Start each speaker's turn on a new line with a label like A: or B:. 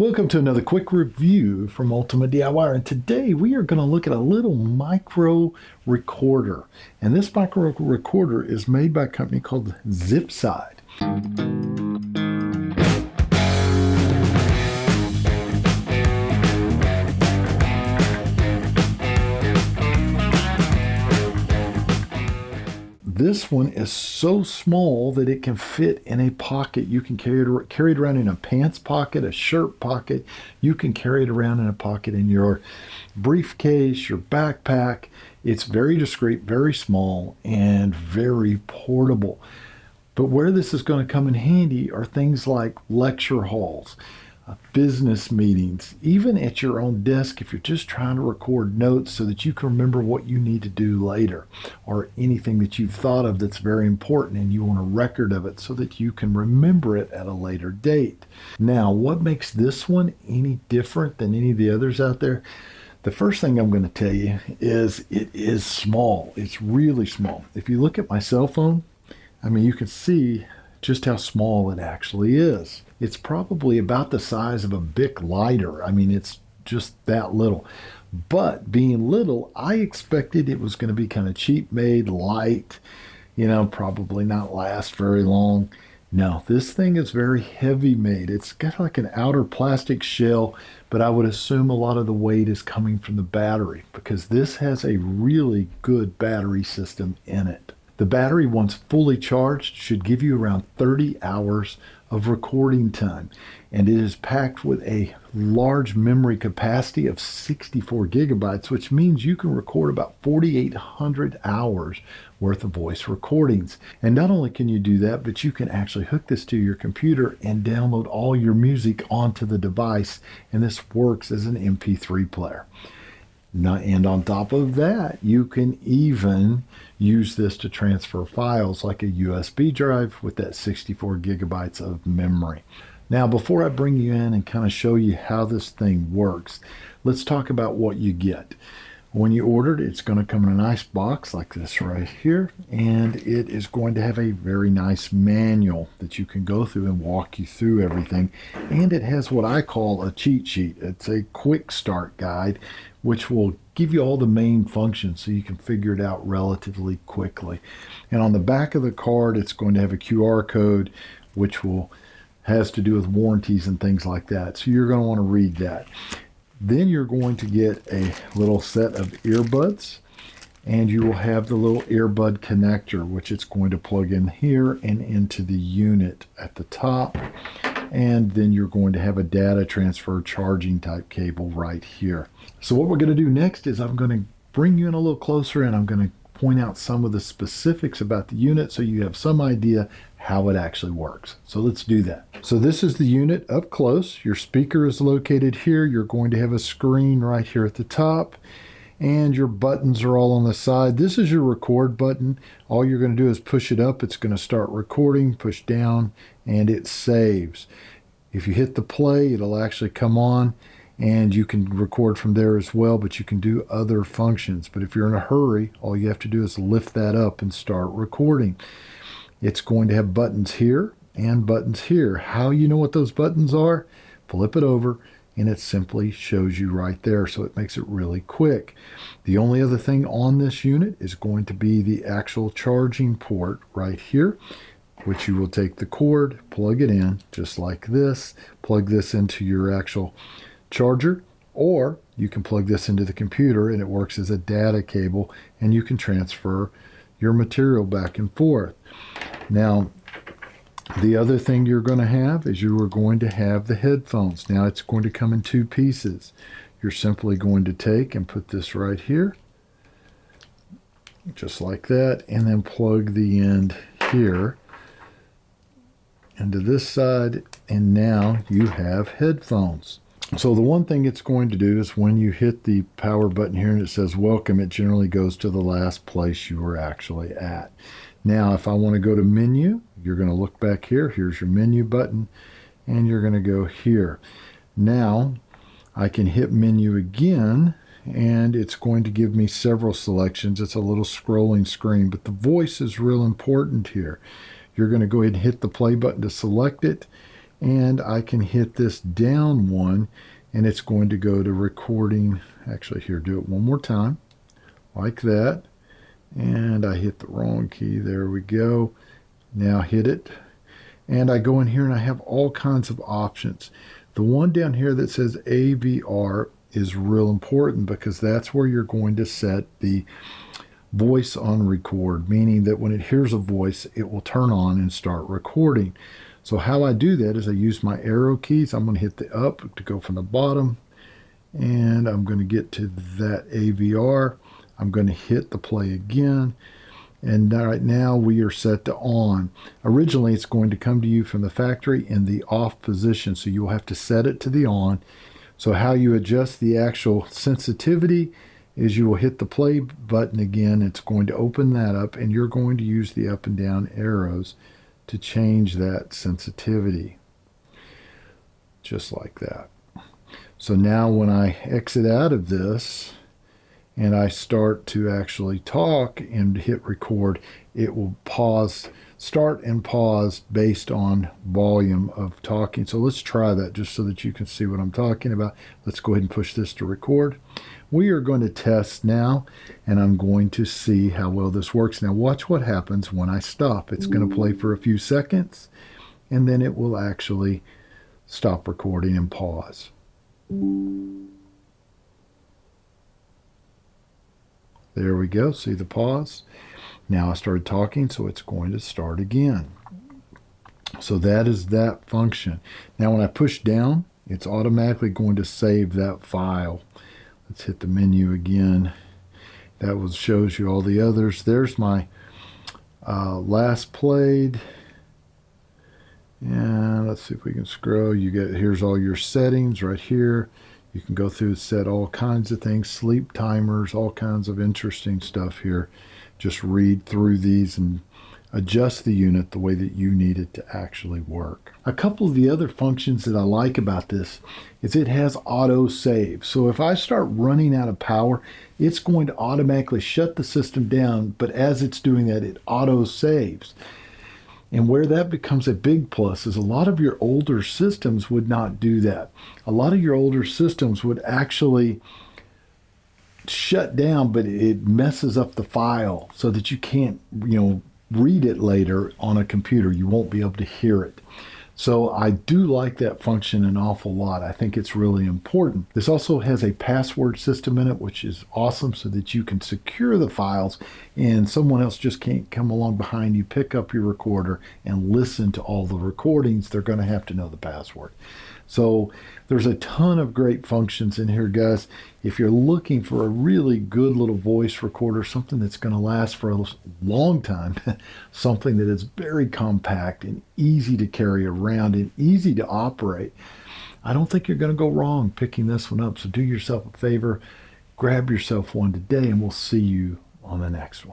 A: Welcome to another quick review from Ultimate DIY, and today we are going to look at a little micro recorder. And this micro recorder is made by a company called ZIPCIDE. This one is so small that it can fit in a pocket. You can carry it around in a pants pocket, a shirt pocket. You can carry it around in a pocket in your briefcase, your backpack. It's very discreet, very small, and very portable. But where this is going to come in handy are things like lecture halls, business meetings, even at your own desk if you're just trying to record notes so that you can remember what you need to do later, or anything that you've thought of that's very important and you want a record of it so that you can remember it at a later date. Now, what makes this one any different than any of the others out there? The first thing I'm going to tell you is it is small. It's really small. If you look at my cell phone, you can see just how small it actually is. It's probably about the size of a Bic lighter. It's just that little. But being little, I expected it was going to be kind of cheap made, light, probably not last very long. No, this thing is very heavy made. It's got like an outer plastic shell, but I would assume a lot of the weight is coming from the battery because this has a really good battery system in it. The battery, once fully charged, should give you around 30 hours of recording time, and it is packed with a large memory capacity of 64 gigabytes, which means you can record about 4,800 hours worth of voice recordings. And not only can you do that, but you can actually hook this to your computer and download all your music onto the device, and this works as an MP3 player. And on top of that, you can even use this to transfer files like a USB drive with that 64 gigabytes of memory. Now, before I bring you in and kind of show you how this thing works, let's talk about what you get. When you order it, it's going to come in a nice box like this right here, and it is going to have a very nice manual that you can go through and walk you through everything. And it has what I call a cheat sheet. It's a quick start guide, which will give you all the main functions so you can figure it out relatively quickly. And on the back of the card, it's going to have a QR code, which has to do with warranties and things like that. So you're going to want to read that. Then you're going to get a little set of earbuds, and you will have the little earbud connector, which it's going to plug in here and into the unit at the top. And then you're going to have a data transfer charging type cable right here. So what we're going to do next is I'm going to bring you in a little closer, and I'm going to point out some of the specifics about the unit so you have some idea how it actually works. So let's do that. So this is the unit up close. Your speaker is located here. You're going to have a screen right here at the top, and your buttons are all on the side. This is your record button. All you're going to do is push it up. It's going to start recording, push down, and it saves. If you hit the play, it'll actually come on, and you can record from there as well, but you can do other functions. But if you're in a hurry, all you have to do is lift that up and start recording. It's going to have buttons here and buttons here. How you know what those buttons are? Flip it over, and it simply shows you right there, so it makes it really quick. The only other thing on this unit is going to be the actual charging port right here, which you will take the cord, plug it in just like this, plug this into your actual charger, or you can plug this into the computer and it works as a data cable, and you can transfer your material back and forth. Now, the other thing you're going to have is you are going to have the headphones. Now, it's going to come in two pieces. You're simply going to take and put this right here, just like that, and then plug the end here into this side, and now you have headphones. So the one thing it's going to do is when you hit the power button here and it says welcome, it generally goes to the last place you were actually at. Now, if I want to go to menu, you're going to look back here. Here's your menu button, and you're going to go here. Now, I can hit menu again, and it's going to give me several selections. It's a little scrolling screen, but the voice is real important here. You're going to go ahead and hit the play button to select it, and I can hit this down one, and it's going to go to recording. Actually, here, do it one more time, like that. And I hit the wrong key. There we go. Now hit it. And I go in here and I have all kinds of options. The one down here that says AVR is real important because that's where you're going to set the voice on record, meaning that when it hears a voice, it will turn on and start recording. So how I do that is I use my arrow keys. I'm going to hit the up to go from the bottom, and I'm going to get to that AVR. I'm going to hit the play again, and right now we are set to on. Originally it's going to come to you from the factory in the off position, so you'll have to set it to the on. So how you adjust the actual sensitivity is you will hit the play button again. It's going to open that up, and you're going to use the up and down arrows to change that sensitivity, just like that. So now when I exit out of this and I start to actually talk and hit record, it will pause, start and pause based on volume of talking. So let's try that just so that you can see what I'm talking about. Let's go ahead and push this to record. We are going to test now, and I'm going to see how well this works. Now watch what happens when I stop. It's going to play for a few seconds, and then it will actually stop recording and pause. There we go. See the pause? Now I started talking, so it's going to start again. So that is that function. Now when I push down, it's automatically going to save that file. Let's hit the menu again. That shows you all the others. There's my last played. And let's see if we can scroll. Here's all your settings right here. You can go through and set all kinds of things, sleep timers, all kinds of interesting stuff here. Just read through these and adjust the unit the way that you need it to actually work. A couple of the other functions that I like about this is it has auto save. So if I start running out of power, it's going to automatically shut the system down, but as it's doing that, it auto saves. And where that becomes a big plus is a lot of your older systems would not do that. A lot of your older systems would actually shut down, but it messes up the file so that you can't, read it later on a computer. You won't be able to hear it. So I do like that function an awful lot. I think it's really important. This also has a password system in it, which is awesome, so that you can secure the files and someone else just can't come along behind you, pick up your recorder, and listen to all the recordings. They're going to have to know the password. So there's a ton of great functions in here, guys. If you're looking for a really good little voice recorder, something that's going to last for a long time, something that is very compact and easy to carry around and easy to operate, I don't think you're going to go wrong picking this one up. So do yourself a favor, grab yourself one today, and we'll see you on the next one.